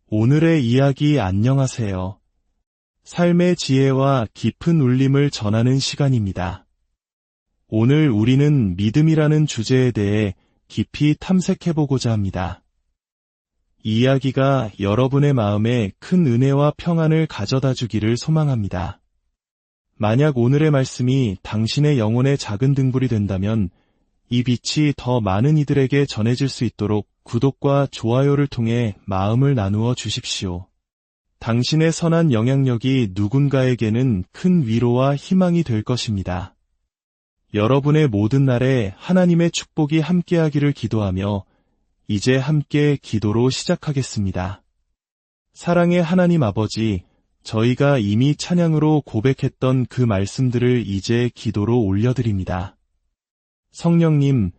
오늘의 이야기 안녕하세요. 삶의 지혜와 깊은 울림을 전하는 시간입니다. 오늘 우리는 믿음이라는 주제에 대해 깊이 탐색해보고자 합니다. 이 이야기가 여러분의 마음에 큰 은혜와 평안을 가져다 주기를 소망합니다. 만약 오늘의 말씀이 당신의 영혼의 작은 등불이 된다면 이 빛이 더 많은 이들에게 전해질 수 있도록 구독과 좋아요를 통해 마음을 나누어 주십시오. 당신의 선한 영향력이 누군가에게는 큰 위로와 희망이 될 것입니다. 여러분의 모든 날에 하나님의 축복이 함께하기를 기도하며 이제 함께 기도로 시작하겠습니다. 사랑의 하나님 아버지, 저희가 이미 찬양으로 고백했던 그 말씀들을 이제 기도로 올려드립니다. 성령님,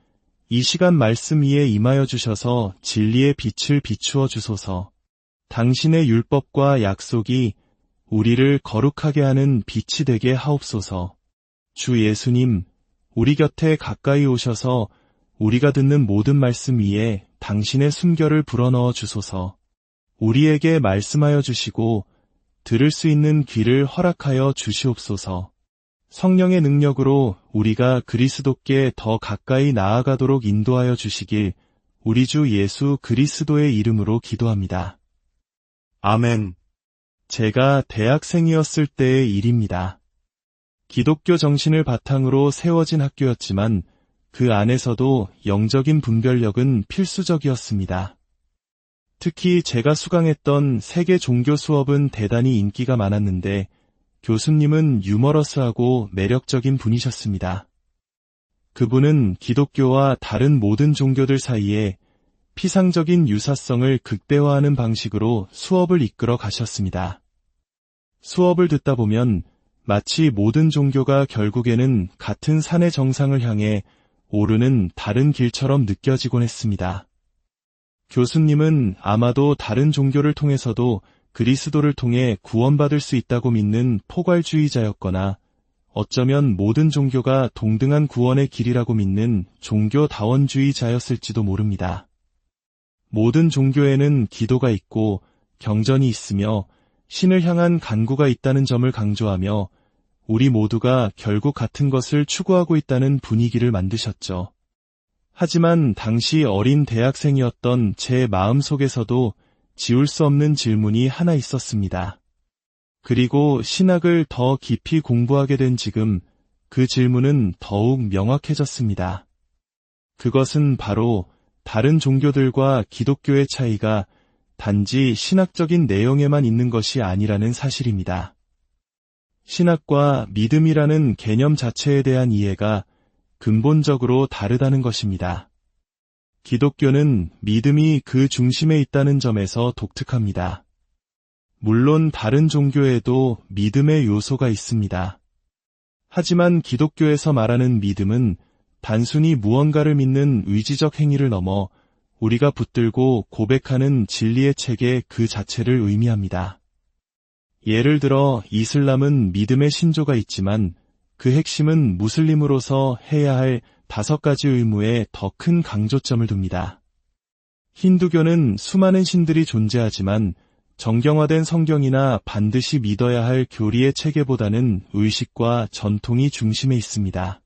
이 시간 말씀 위에 임하여 주셔서 진리의 빛을 비추어 주소서. 당신의 율법과 약속이 우리를 거룩하게 하는 빛이 되게 하옵소서. 주 예수님, 우리 곁에 가까이 오셔서 우리가 듣는 모든 말씀 위에 당신의 숨결을 불어넣어 주소서. 우리에게 말씀하여 주시고 들을 수 있는 귀를 허락하여 주시옵소서. 성령의 능력으로 우리가 그리스도께 더 가까이 나아가도록 인도하여 주시길 우리 주 예수 그리스도의 이름으로 기도합니다. 아멘. 제가 대학생이었을 때의 일입니다. 기독교 정신을 바탕으로 세워진 학교였지만 그 안에서도 영적인 분별력은 필수적이었습니다. 특히 제가 수강했던 세계 종교 수업은 대단히 인기가 많았는데 교수님은 유머러스하고 매력적인 분이셨습니다. 그분은 기독교와 다른 모든 종교들 사이에 피상적인 유사성을 극대화하는 방식으로 수업을 이끌어 가셨습니다. 수업을 듣다 보면 마치 모든 종교가 결국에는 같은 산의 정상을 향해 오르는 다른 길처럼 느껴지곤 했습니다. 교수님은 아마도 다른 종교를 통해서도 그리스도를 통해 구원받을 수 있다고 믿는 포괄주의자였거나 어쩌면 모든 종교가 동등한 구원의 길이라고 믿는 종교다원주의자였을지도 모릅니다. 모든 종교에는 기도가 있고 경전이 있으며 신을 향한 간구가 있다는 점을 강조하며 우리 모두가 결국 같은 것을 추구하고 있다는 분위기를 만드셨죠. 하지만 당시 어린 대학생이었던 제 마음속에서도 지울 수 없는 질문이 하나 있었습니다. 그리고 신학을 더 깊이 공부하게 된 지금 그 질문은 더욱 명확해졌습니다. 그것은 바로 다른 종교들과 기독교의 차이가 단지 신학적인 내용에만 있는 것이 아니라는 사실입니다. 신학과 믿음이라는 개념 자체에 대한 이해가 근본적으로 다르다는 것입니다. 기독교는 믿음이 그 중심에 있다는 점에서 독특합니다. 물론 다른 종교에도 믿음의 요소가 있습니다. 하지만 기독교에서 말하는 믿음은 단순히 무언가를 믿는 의지적 행위를 넘어 우리가 붙들고 고백하는 진리의 체계 그 자체를 의미합니다. 예를 들어 이슬람은 믿음의 신조가 있지만 그 핵심은 무슬림으로서 해야 할 5가지 의무에 더 큰 강조점을 둡니다. 힌두교는 수많은 신들이 존재하지만 정경화된 성경이나 반드시 믿어야 할 교리의 체계보다는 의식과 전통이 중심에 있습니다.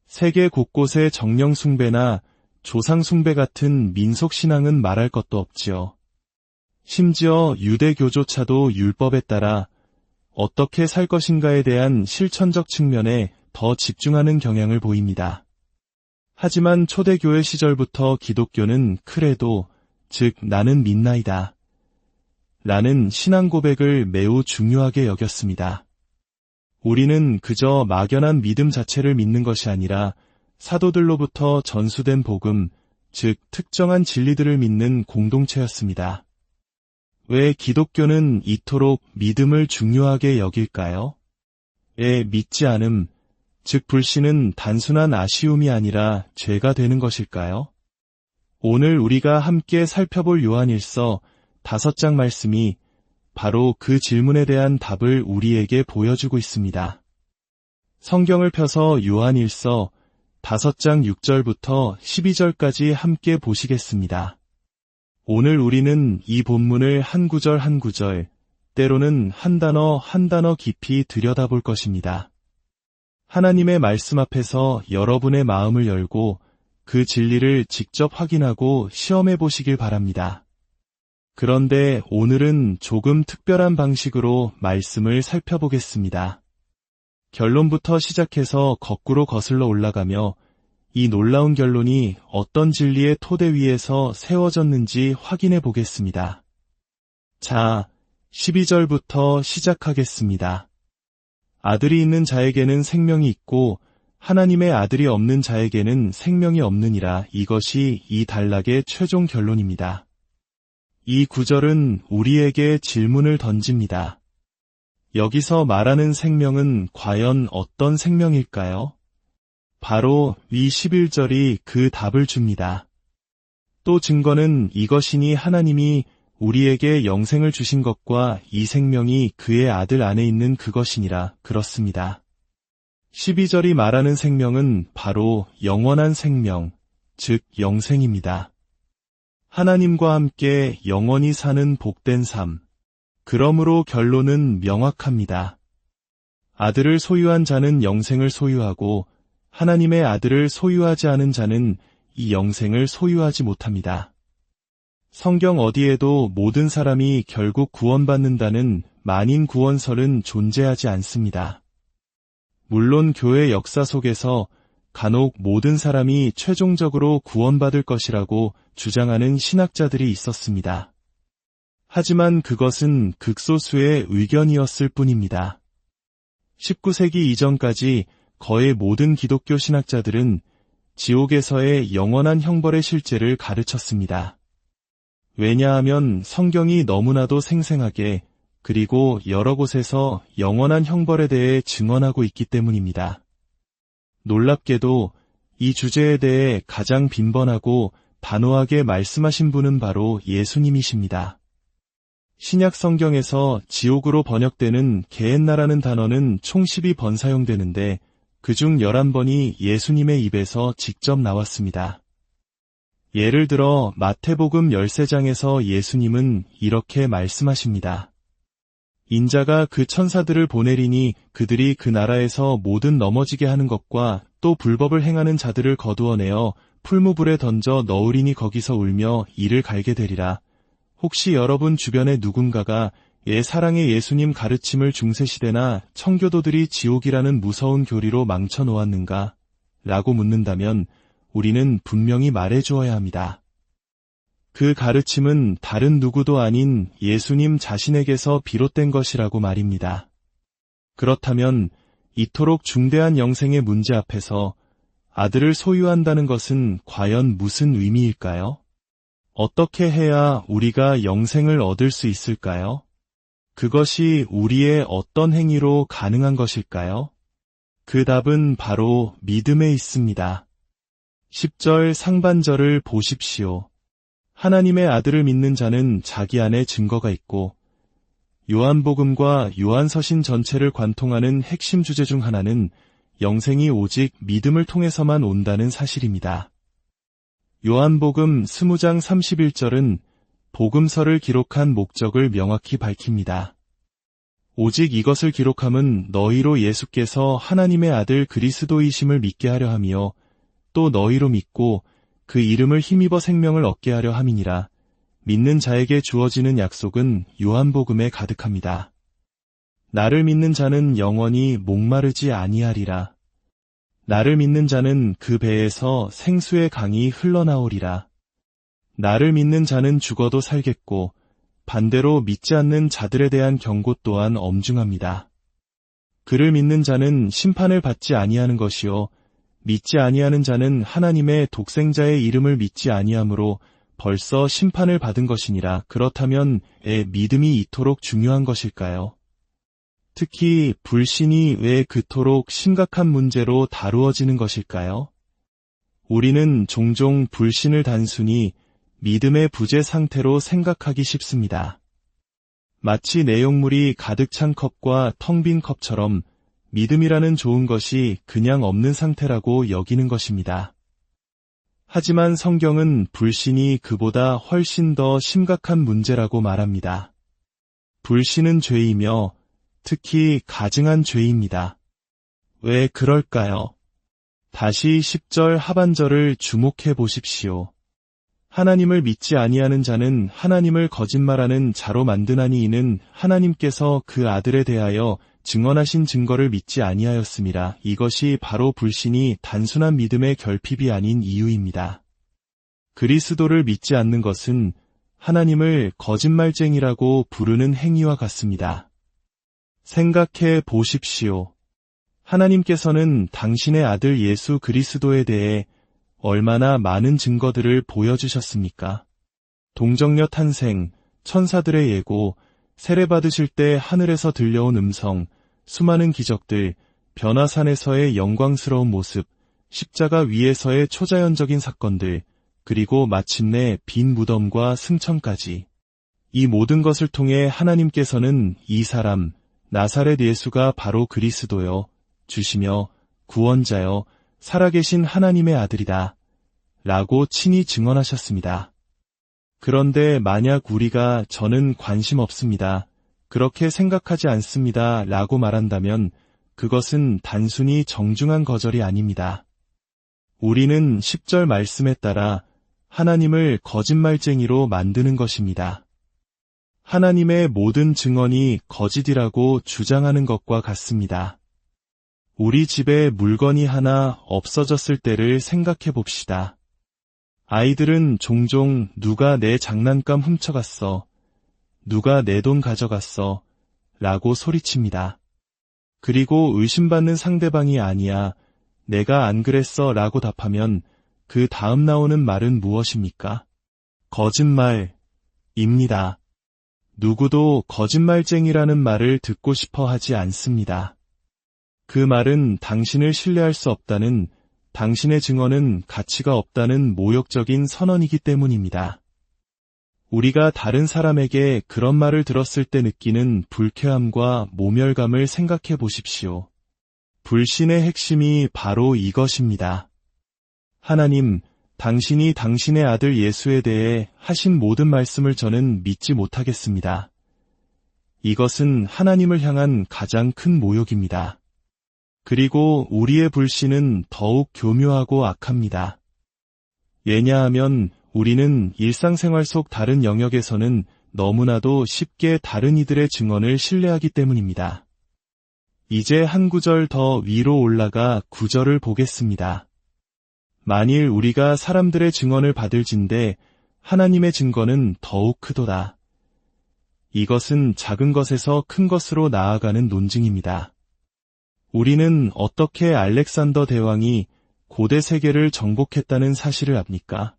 세계 곳곳의 정령 숭배나 조상 숭배 같은 민속 신앙은 말할 것도 없지요. 심지어 유대교조차도 율법에 따라 어떻게 살 것인가에 대한 실천적 측면에 더 집중하는 경향을 보입니다. 하지만 초대교회 시절부터 기독교는 크레도, 즉 나는 믿나이다 라는 신앙 고백을 매우 중요하게 여겼습니다. 우리는 그저 막연한 믿음 자체를 믿는 것이 아니라 사도들로부터 전수된 복음, 즉 특정한 진리들을 믿는 공동체였습니다. 왜 기독교는 이토록 믿음을 중요하게 여길까요? 믿지 않음, 즉 불신은 단순한 아쉬움이 아니라 죄가 되는 것일까요? 오늘 우리가 함께 살펴볼 요한일서 5장 말씀이 바로 그 질문에 대한 답을 우리에게 보여주고 있습니다. 성경을 펴서 요한일서 5장 6절부터 12절까지 함께 보시겠습니다. 오늘 우리는 이 본문을 한 구절 한 구절, 때로는 한 단어 한 단어 깊이 들여다볼 것입니다. 하나님의 말씀 앞에서 여러분의 마음을 열고 그 진리를 직접 확인하고 시험해 보시길 바랍니다. 그런데 오늘은 조금 특별한 방식으로 말씀을 살펴보겠습니다. 결론부터 시작해서 거꾸로 거슬러 올라가며 이 놀라운 결론이 어떤 진리의 토대 위에서 세워졌는지 확인해 보겠습니다. 자, 12절부터 시작하겠습니다. 아들이 있는 자에게는 생명이 있고 하나님의 아들이 없는 자에게는 생명이 없느니라. 이것이 이 단락의 최종 결론입니다. 이 구절은 우리에게 질문을 던집니다. 여기서 말하는 생명은 과연 어떤 생명일까요? 바로 위 11절이 그 답을 줍니다. 또 증거는 이것이니 하나님이 우리에게 영생을 주신 것과 이 생명이 그의 아들 안에 있는 그것이니라. 그렇습니다. 12절이 말하는 생명은 바로 영원한 생명, 즉 영생입니다. 하나님과 함께 영원히 사는 복된 삶. 그러므로 결론은 명확합니다. 아들을 소유한 자는 영생을 소유하고 하나님의 아들을 소유하지 않은 자는 이 영생을 소유하지 못합니다. 성경 어디에도 모든 사람이 결국 구원받는다는 만인 구원설은 존재하지 않습니다. 물론 교회 역사 속에서 간혹 모든 사람이 최종적으로 구원받을 것이라고 주장하는 신학자들이 있었습니다. 하지만 그것은 극소수의 의견이었을 뿐입니다. 19세기 이전까지 거의 모든 기독교 신학자들은 지옥에서의 영원한 형벌의 실제를 가르쳤습니다. 왜냐하면 성경이 너무나도 생생하게 그리고 여러 곳에서 영원한 형벌에 대해 증언하고 있기 때문입니다. 놀랍게도 이 주제에 대해 가장 빈번하고 단호하게 말씀하신 분은 바로 예수님이십니다. 신약 성경에서 지옥으로 번역되는 게헨나라는 단어는 총 12번 사용되는데 그중 11번이 예수님의 입에서 직접 나왔습니다. 예를 들어 마태복음 13장에서 예수님은 이렇게 말씀하십니다. 인자가 그 천사들을 보내리니 그들이 그 나라에서 모든 넘어지게 하는 것과 또 불법을 행하는 자들을 거두어내어 풀무불에 던져 넣으리니 거기서 울며 이를 갈게 되리라. 혹시 여러분 주변에 누군가가 사랑의 예수님 가르침을 중세시대나 청교도들이 지옥이라는 무서운 교리로 망쳐놓았는가? 라고 묻는다면 우리는 분명히 말해주어야 합니다. 그 가르침은 다른 누구도 아닌 예수님 자신에게서 비롯된 것이라고 말입니다. 그렇다면 이토록 중대한 영생의 문제 앞에서 아들을 소유한다는 것은 과연 무슨 의미일까요? 어떻게 해야 우리가 영생을 얻을 수 있을까요? 그것이 우리의 어떤 행위로 가능한 것일까요? 그 답은 바로 믿음에 있습니다. 10절 상반절을 보십시오. 하나님의 아들을 믿는 자는 자기 안에 증거가 있고 요한복음과 요한서신 전체를 관통하는 핵심 주제 중 하나는 영생이 오직 믿음을 통해서만 온다는 사실입니다. 요한복음 20장 31절은 복음서를 기록한 목적을 명확히 밝힙니다. 오직 이것을 기록함은 너희로 예수께서 하나님의 아들 그리스도이심을 믿게 하려 하며 또 너희로 믿고 그 이름을 힘입어 생명을 얻게 하려 함이니라. 믿는 자에게 주어지는 약속은 요한복음에 가득합니다. 나를 믿는 자는 영원히 목마르지 아니하리라. 나를 믿는 자는 그 배에서 생수의 강이 흘러나오리라. 나를 믿는 자는 죽어도 살겠고 반대로 믿지 않는 자들에 대한 경고 또한 엄중합니다. 그를 믿는 자는 심판을 받지 아니하는 것이요 믿지 아니하는 자는 하나님의 독생자의 이름을 믿지 아니하므로 벌써 심판을 받은 것이니라. 그렇다면 믿음이 이토록 중요한 것일까요? 특히 불신이 왜 그토록 심각한 문제로 다루어지는 것일까요? 우리는 종종 불신을 단순히 믿음의 부재 상태로 생각하기 쉽습니다. 마치 내용물이 가득 찬 컵과 텅 빈 컵처럼 믿음이라는 좋은 것이 그냥 없는 상태라고 여기는 것입니다. 하지만 성경은 불신이 그보다 훨씬 더 심각한 문제라고 말합니다. 불신은 죄이며 특히 가증한 죄입니다. 왜 그럴까요? 다시 10절 하반절을 주목해 보십시오. 하나님을 믿지 아니하는 자는 하나님을 거짓말하는 자로 만드나니 이는 하나님께서 그 아들에 대하여 증언하신 증거를 믿지 아니하였음이라. 이것이 바로 불신이 단순한 믿음의 결핍이 아닌 이유입니다. 그리스도를 믿지 않는 것은 하나님을 거짓말쟁이라고 부르는 행위와 같습니다. 생각해 보십시오. 하나님께서는 당신의 아들 예수 그리스도에 대해 얼마나 많은 증거들을 보여주셨습니까? 동정녀 탄생, 천사들의 예고, 세례받으실 때 하늘에서 들려온 음성, 수많은 기적들, 변화산에서의 영광스러운 모습, 십자가 위에서의 초자연적인 사건들, 그리고 마침내 빈 무덤과 승천까지. 이 모든 것을 통해 하나님께서는 이 사람, 나사렛 예수가 바로 그리스도여, 주시며 구원자여, 살아계신 하나님의 아들이다 라고 친히 증언하셨습니다. 그런데 만약 우리가 저는 관심 없습니다, 그렇게 생각하지 않습니다 라고 말한다면 그것은 단순히 정중한 거절이 아닙니다. 우리는 10절 말씀에 따라 하나님을 거짓말쟁이로 만드는 것입니다. 하나님의 모든 증언이 거짓이라고 주장하는 것과 같습니다. 우리 집에 물건이 하나 없어졌을 때를 생각해 봅시다. 아이들은 종종 누가 내 장난감 훔쳐갔어, 누가 내 돈 가져갔어 라고 소리칩니다. 그리고 의심받는 상대방이 아니야, 내가 안 그랬어 라고 답하면 그 다음 나오는 말은 무엇입니까? 거짓말입니다. 누구도 거짓말쟁이라는 말을 듣고 싶어 하지 않습니다. 그 말은 당신을 신뢰할 수 없다는, 당신의 증언은 가치가 없다는 모욕적인 선언이기 때문입니다. 우리가 다른 사람에게 그런 말을 들었을 때 느끼는 불쾌함과 모멸감을 생각해 보십시오. 불신의 핵심이 바로 이것입니다. 하나님, 당신이 당신의 아들 예수에 대해 하신 모든 말씀을 저는 믿지 못하겠습니다. 이것은 하나님을 향한 가장 큰 모욕입니다. 그리고 우리의 불신은 더욱 교묘하고 악합니다. 왜냐하면 우리는 일상생활 속 다른 영역에서는 너무나도 쉽게 다른 이들의 증언을 신뢰하기 때문입니다. 이제 한 구절 더 위로 올라가 9절을 보겠습니다. 만일 우리가 사람들의 증언을 받을진대 하나님의 증거는 더욱 크도다. 이것은 작은 것에서 큰 것으로 나아가는 논증입니다. 우리는 어떻게 알렉산더 대왕이 고대 세계를 정복했다는 사실을 압니까?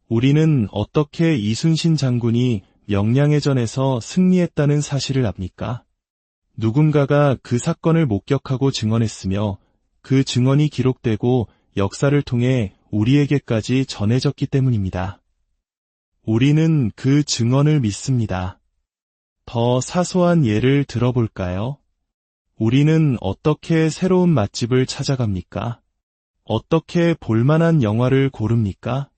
우리는 어떻게 이순신 장군이 명량해전에서 승리했다는 사실을 압니까? 누군가가 그 사건을 목격하고 증언했으며 그 증언이 기록되고 역사를 통해 우리에게까지 전해졌기 때문입니다. 우리는 그 증언을 믿습니다. 더 사소한 예를 들어볼까요? 우리는 어떻게 새로운 맛집을 찾아갑니까? 어떻게 볼만한 영화를 고릅니까?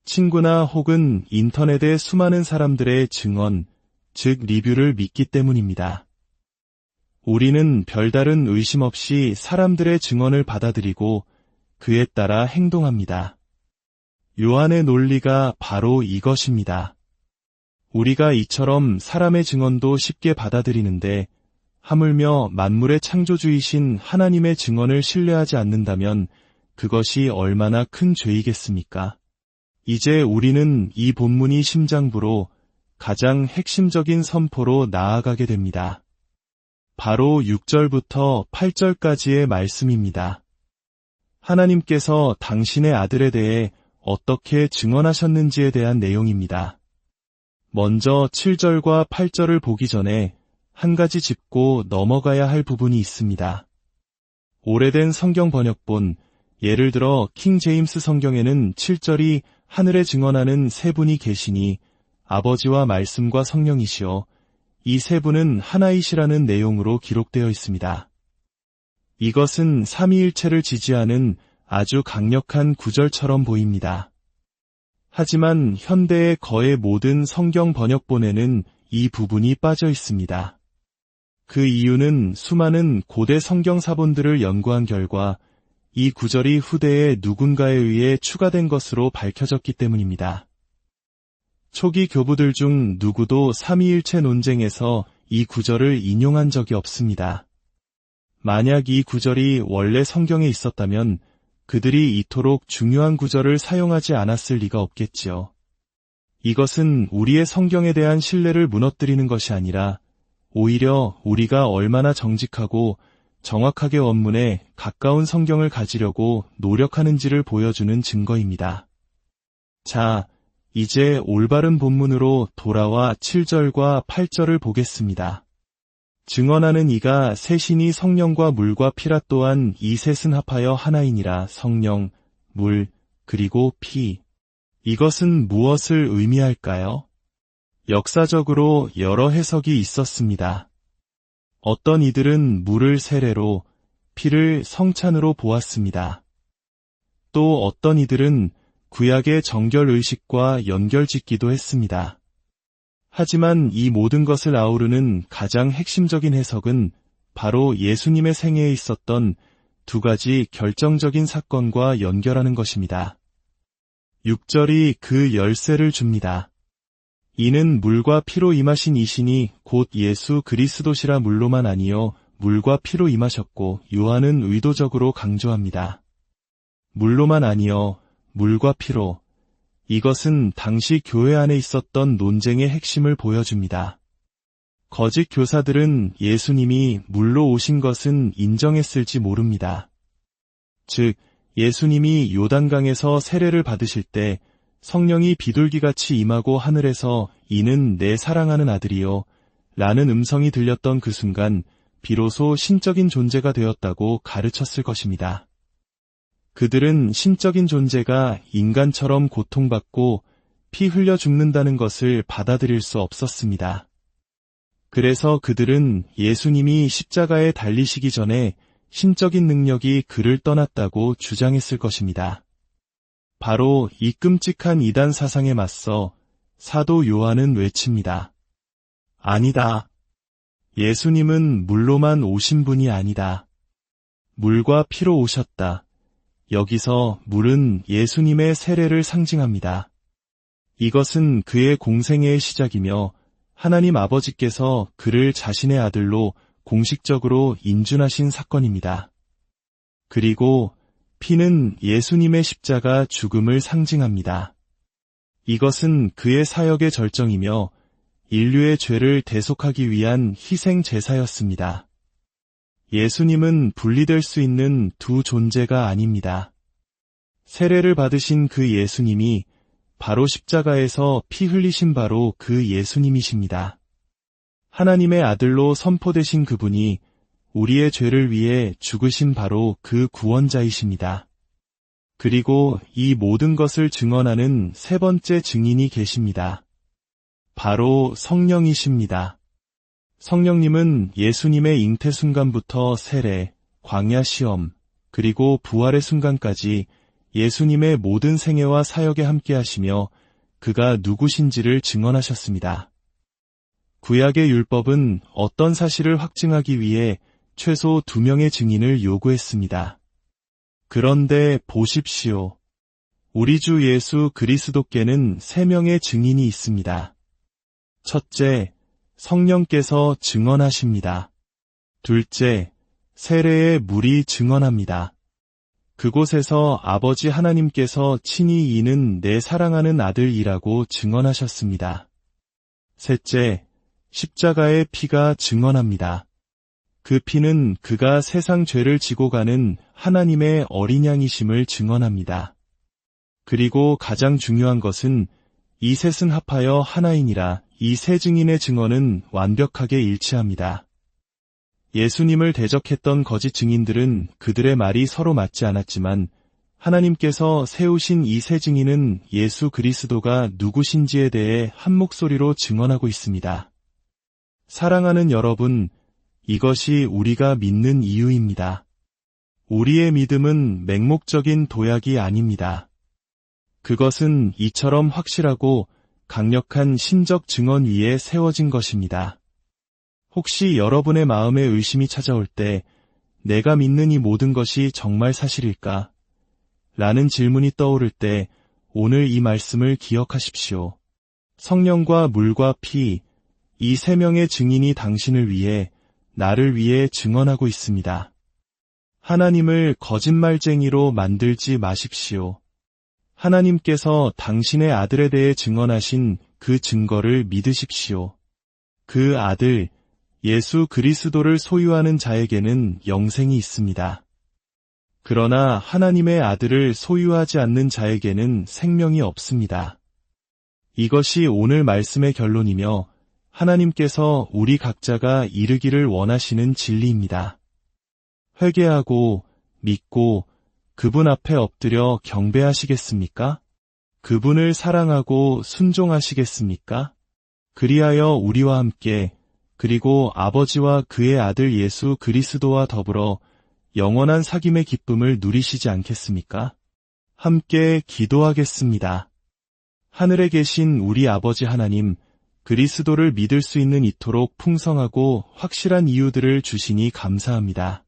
친구나 혹은 인터넷의 수많은 사람들의 증언, 즉 리뷰를 믿기 때문입니다. 우리는 별다른 의심 없이 사람들의 증언을 받아들이고 그에 따라 행동합니다. 요한의 논리가 바로 이것입니다. 우리가 이처럼 사람의 증언도 쉽게 받아들이는데 하물며 만물의 창조주이신 하나님의 증언을 신뢰하지 않는다면 그것이 얼마나 큰 죄이겠습니까? 이제 우리는 이 본문이 심장부로 가장 핵심적인 선포로 나아가게 됩니다. 바로 6절부터 8절까지의 말씀입니다. 하나님께서 당신의 아들에 대해 어떻게 증언하셨는지에 대한 내용입니다. 먼저 7절과 8절을 보기 전에 한 가지 짚고 넘어가야 할 부분이 있습니다. 오래된 성경 번역본, 예를 들어 킹 제임스 성경에는 7절이 하늘에 증언하는 세 분이 계시니 아버지와 말씀과 성령이시여 이 세 분은 하나이시라는 내용으로 기록되어 있습니다. 이것은 삼위일체를 지지하는 아주 강력한 구절처럼 보입니다. 하지만 현대의 거의 모든 성경 번역본에는 이 부분이 빠져 있습니다. 그 이유는 수많은 고대 성경 사본들을 연구한 결과 이 구절이 후대에 누군가에 의해 추가된 것으로 밝혀졌기 때문입니다. 초기 교부들 중 누구도 삼위일체 논쟁에서 이 구절을 인용한 적이 없습니다. 만약 이 구절이 원래 성경에 있었다면 그들이 이토록 중요한 구절을 사용하지 않았을 리가 없겠지요. 이것은 우리의 성경에 대한 신뢰를 무너뜨리는 것이 아니라 오히려 우리가 얼마나 정직하고 정확하게 원문에 가까운 성경을 가지려고 노력하는지를 보여주는 증거입니다. 자, 이제 올바른 본문으로 돌아와 7절과 8절을 보겠습니다. 증언하는 이가 셋이니 성령과 물과 피라 또한 이 셋은 합하여 하나이니라. 성령, 물, 그리고 피. 이것은 무엇을 의미할까요? 역사적으로 여러 해석이 있었습니다. 어떤 이들은 물을 세례로, 피를 성찬으로 보았습니다. 또 어떤 이들은 구약의 정결의식과 연결짓기도 했습니다. 하지만 이 모든 것을 아우르는 가장 핵심적인 해석은 바로 예수님의 생애에 있었던 두 가지 결정적인 사건과 연결하는 것입니다. 6절이 그 열쇠를 줍니다. 이는 물과 피로 임하신 이신이 곧 예수 그리스도시라. 물로만 아니요 물과 피로 임하셨고, 요한은 의도적으로 강조합니다. 물로만 아니요 물과 피로. 이것은 당시 교회 안에 있었던 논쟁의 핵심을 보여줍니다. 거짓 교사들은 예수님이 물로 오신 것은 인정했을지 모릅니다. 즉, 예수님이 요단강에서 세례를 받으실 때 성령이 비둘기같이 임하고 하늘에서 이는 내 사랑하는 아들이요 라는 음성이 들렸던 그 순간 비로소 신적인 존재가 되었다고 가르쳤을 것입니다. 그들은 신적인 존재가 인간처럼 고통받고 피 흘려 죽는다는 것을 받아들일 수 없었습니다. 그래서 그들은 예수님이 십자가에 달리시기 전에 신적인 능력이 그를 떠났다고 주장했을 것입니다. 바로 이 끔찍한 이단 사상에 맞서 사도 요한은 외칩니다. 아니다. 예수님은 물로만 오신 분이 아니다. 물과 피로 오셨다. 여기서 물은 예수님의 세례를 상징합니다. 이것은 그의 공생애의 시작이며 하나님 아버지께서 그를 자신의 아들로 공식적으로 인준하신 사건입니다. 그리고 피는 예수님의 십자가 죽음을 상징합니다. 이것은 그의 사역의 절정이며 인류의 죄를 대속하기 위한 희생 제사였습니다. 예수님은 분리될 수 있는 두 존재가 아닙니다. 세례를 받으신 그 예수님이 바로 십자가에서 피 흘리신 바로 그 예수님이십니다. 하나님의 아들로 선포되신 그분이 우리의 죄를 위해 죽으신 바로 그 구원자이십니다. 그리고 이 모든 것을 증언하는 세 번째 증인이 계십니다. 바로 성령이십니다. 성령님은 예수님의 잉태 순간부터 세례, 광야 시험, 그리고 부활의 순간까지 예수님의 모든 생애와 사역에 함께 하시며 그가 누구신지를 증언하셨습니다. 구약의 율법은 어떤 사실을 확증하기 위해 최소 2명의 증인을 요구했습니다. 그런데 보십시오. 우리 주 예수 그리스도께는 3명의 증인이 있습니다. 첫째, 성령께서 증언하십니다. 둘째, 세례의 물이 증언합니다. 그곳에서 아버지 하나님께서 친히 이는 내 사랑하는 아들이라고 증언하셨습니다. 셋째, 십자가의 피가 증언합니다. 그 피는 그가 세상 죄를 지고 가는 하나님의 어린 양이심을 증언합니다. 그리고 가장 중요한 것은 이 셋은 합하여 하나이니라. 이 세 증인의 증언은 완벽하게 일치합니다. 예수님을 대적했던 거짓 증인들은 그들의 말이 서로 맞지 않았지만 하나님께서 세우신 이 세 증인은 예수 그리스도가 누구신지에 대해 한 목소리로 증언하고 있습니다. 사랑하는 여러분, 이것이 우리가 믿는 이유입니다. 우리의 믿음은 맹목적인 도약이 아닙니다. 그것은 이처럼 확실하고 강력한 신적 증언 위에 세워진 것입니다. 혹시 여러분의 마음에 의심이 찾아올 때 내가 믿는 이 모든 것이 정말 사실일까? 라는 질문이 떠오를 때 오늘 이 말씀을 기억하십시오. 성령과 물과 피, 이 세 명의 증인이 당신을 위해, 나를 위해 증언하고 있습니다. 하나님을 거짓말쟁이로 만들지 마십시오. 하나님께서 당신의 아들에 대해 증언하신 그 증거를 믿으십시오. 그 아들, 예수 그리스도를 소유하는 자에게는 영생이 있습니다. 그러나 하나님의 아들을 소유하지 않는 자에게는 생명이 없습니다. 이것이 오늘 말씀의 결론이며 하나님께서 우리 각자가 이르기를 원하시는 진리입니다. 회개하고 믿고 그분 앞에 엎드려 경배하시겠습니까? 그분을 사랑하고 순종하시겠습니까? 그리하여 우리와 함께 그리고 아버지와 그의 아들 예수 그리스도와 더불어 영원한 사귐의 기쁨을 누리시지 않겠습니까? 함께 기도하겠습니다. 하늘에 계신 우리 아버지 하나님, 그리스도를 믿을 수 있는 이토록 풍성하고 확실한 이유들을 주시니 감사합니다.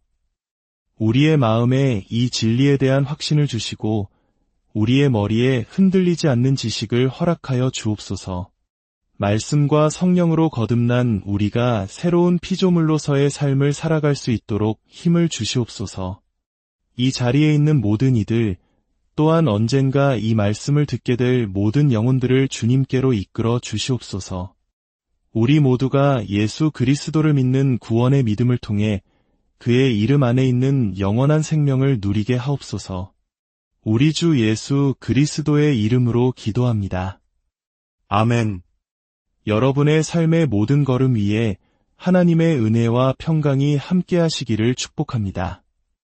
우리의 마음에 이 진리에 대한 확신을 주시고 우리의 머리에 흔들리지 않는 지식을 허락하여 주옵소서. 말씀과 성령으로 거듭난 우리가 새로운 피조물로서의 삶을 살아갈 수 있도록 힘을 주시옵소서. 이 자리에 있는 모든 이들, 또한 언젠가 이 말씀을 듣게 될 모든 영혼들을 주님께로 이끌어 주시옵소서. 우리 모두가 예수 그리스도를 믿는 구원의 믿음을 통해 그의 이름 안에 있는 영원한 생명을 누리게 하옵소서. 우리 주 예수 그리스도의 이름으로 기도합니다. 아멘. 여러분의 삶의 모든 걸음 위에 하나님의 은혜와 평강이 함께 하시기를 축복합니다.